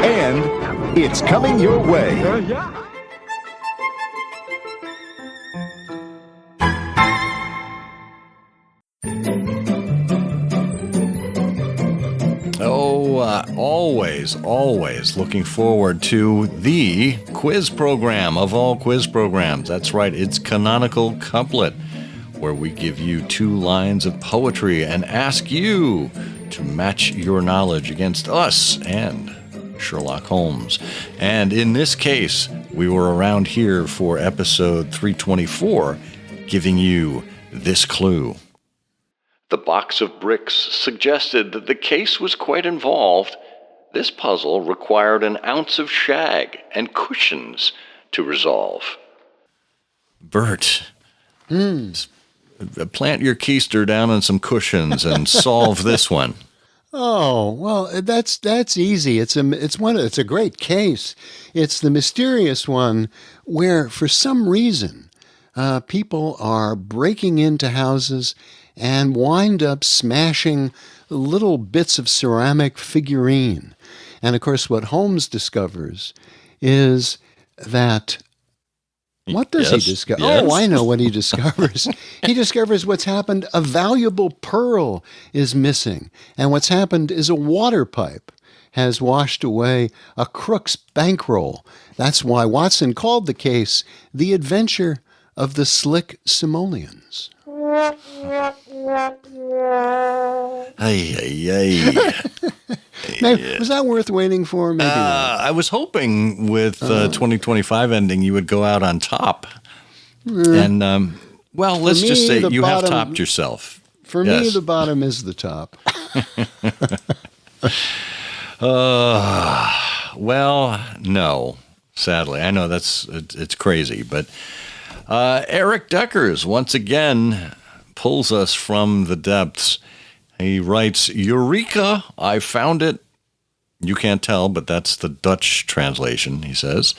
And it's coming your way. Always looking forward to the quiz program of all quiz programs. That's right, it's Canonical Couplet, where we give you 2 lines of poetry and ask you to match your knowledge against us and Sherlock Holmes. And in this case, we were around here for episode 324, giving you this clue. The box of bricks suggested that the case was quite involved. This puzzle required an ounce of shag and cushions to resolve. Bert, plant your keister down on some cushions and solve this one. Oh, well, that's easy. It's a great case. It's the mysterious one where, for some reason, people are breaking into houses and wind up smashing little bits of ceramic figurine. And of course, what Holmes discovers is that, what does he discover? Yes. Oh, I know what he discovers. He discovers what's happened. A valuable pearl is missing. And what's happened is a water pipe has washed away a crook's bankroll. That's why Watson called the case The Adventure of the Slick Simoleons. Was that worth waiting for? Maybe not. I was hoping with 2025 ending you would go out on top. And, well, let's just say you have topped yourself. For me, the bottom is the top. Well, no, sadly. I know it's crazy, but Eric Deckers once again pulls us from the depths. He writes, Eureka, I found it. You can't tell, but that's the Dutch translation, he says.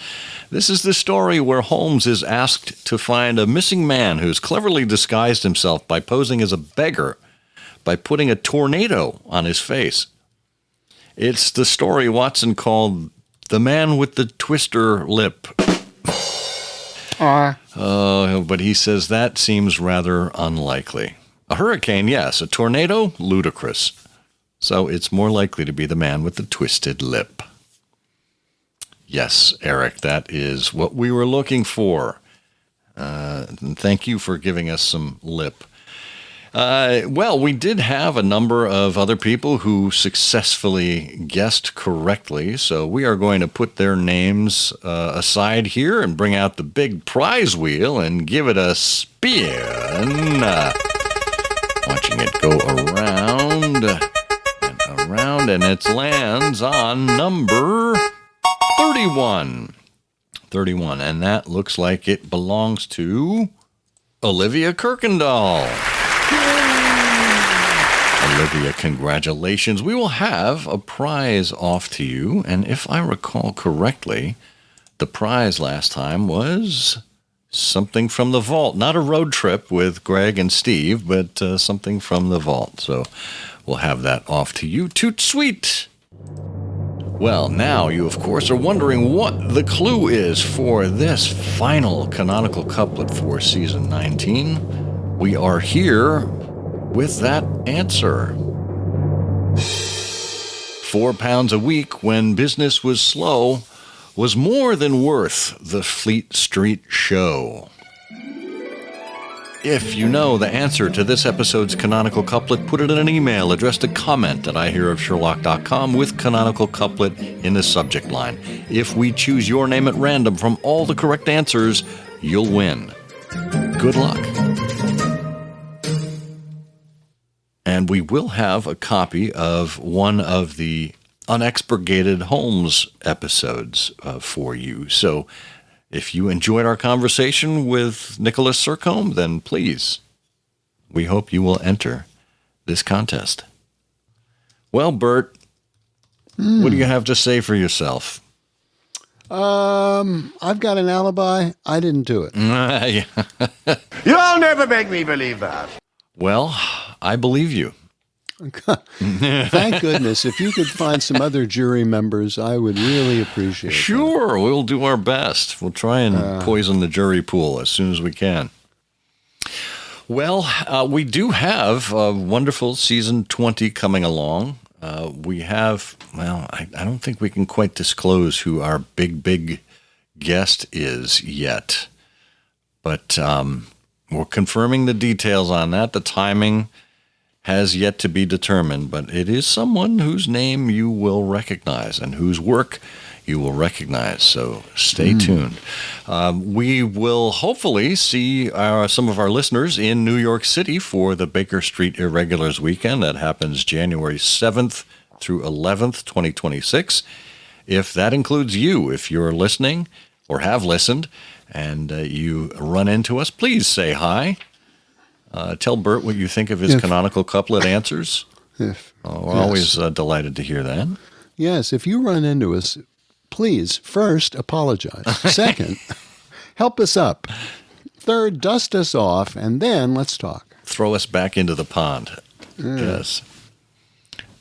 This is the story where Holmes is asked to find a missing man who's cleverly disguised himself by posing as a beggar by putting a tornado on his face. It's the story Watson called The Man with the Twister Lip. But he says that seems rather unlikely. A hurricane, yes. A tornado, ludicrous. So it's more likely to be the man with the twisted lip. Yes, Eric, that is what we were looking for. Thank you for giving us some lip. Well, we did have a number of other people who successfully guessed correctly, so we are going to put their names aside here and bring out the big prize wheel and give it a spin. Watching it go around and around, and it lands on number 31. 31, and that looks like it belongs to Olivia Kirkendall. Olivia, congratulations. We will have a prize off to you, and if I recall correctly, the prize last time was something from the vault. Not a road trip with Greg and Steve, but something from the vault. So we'll have that off to you. Toot sweet! Well, now you, of course, are wondering what the clue is for this final canonical couplet for season 19. We are here with that answer. 4 pounds a week when business was slow was more than worth the Fleet Street show. If you know the answer to this episode's canonical couplet, put it in an email addressed to comment@ihearofsherlock.com with canonical couplet in the subject line. If we choose your name at random from all the correct answers, you'll win. Good luck. And we will have a copy of one of the Unexpurgated Holmes episodes for you. So if you enjoyed our conversation with Nicholas Sercombe, then please, we hope you will enter this contest. Well, Bert, what do you have to say for yourself? I've got an alibi. I didn't do it. You'll never make me believe that. Well, I believe you. Thank goodness. If you could find some other jury members, I would really appreciate it. Sure, we'll do our best. We'll try and poison the jury pool as soon as we can. Well, we do have a wonderful season 20 coming along. We have, well, I don't think we can quite disclose who our big guest is yet. But we're confirming the details on that. The timing has yet to be determined, but it is someone whose name you will recognize and whose work you will recognize. So stay tuned. We will hopefully see some of our listeners in New York City for the Baker Street Irregulars weekend. That happens January 7th through 11th, 2026. If that includes you, if you're listening or have listened and you run into us, please say hi. Tell Bert what you think of his canonical couplet answers. We're always delighted to hear that. Yes, if you run into us, please, first, apologize. Second, help us up. third, dust us off, and then let's talk. Throw us back into the pond. Yes.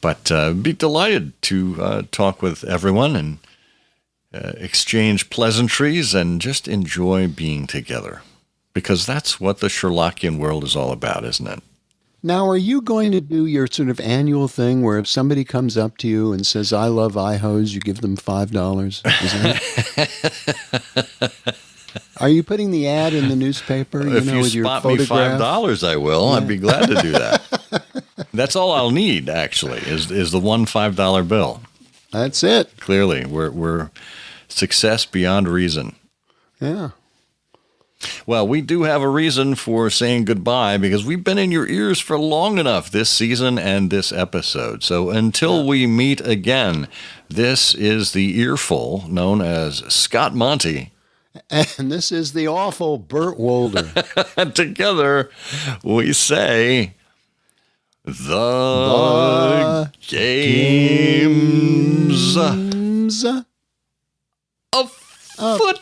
But be delighted to talk with everyone and exchange pleasantries and just enjoy being together. Because that's what the Sherlockian world is all about, isn't it? Now, are you going to do your sort of annual thing where if somebody comes up to you and says, I love iHose, you give them $5? Are you putting the ad in the newspaper? If you with your spot me photograph? $5, I will. Yeah. I'd be glad to do that. That's all I'll need, actually, is the one $5 bill. That's it. Clearly, we're success beyond reason. Yeah. Well, we do have a reason for saying goodbye because we've been in your ears for long enough this season and this episode. So until we meet again, this is the earful known as Scott Monty. And this is the awful Burt Wolder. Together, we say the game's afoot.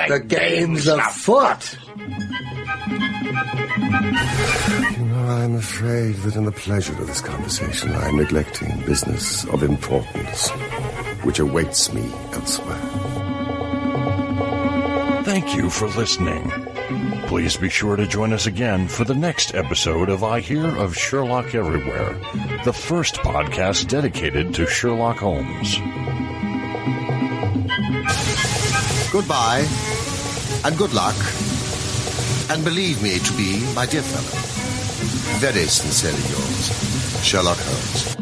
The game's afoot. I'm afraid that in the pleasure of this conversation, I'm neglecting business of importance, which awaits me elsewhere. Thank you for listening. Please be sure to join us again for the next episode of I Hear of Sherlock Everywhere, the first podcast dedicated to Sherlock Holmes. Goodbye, and good luck, and believe me to be, my dear fellow, very sincerely yours, Sherlock Holmes.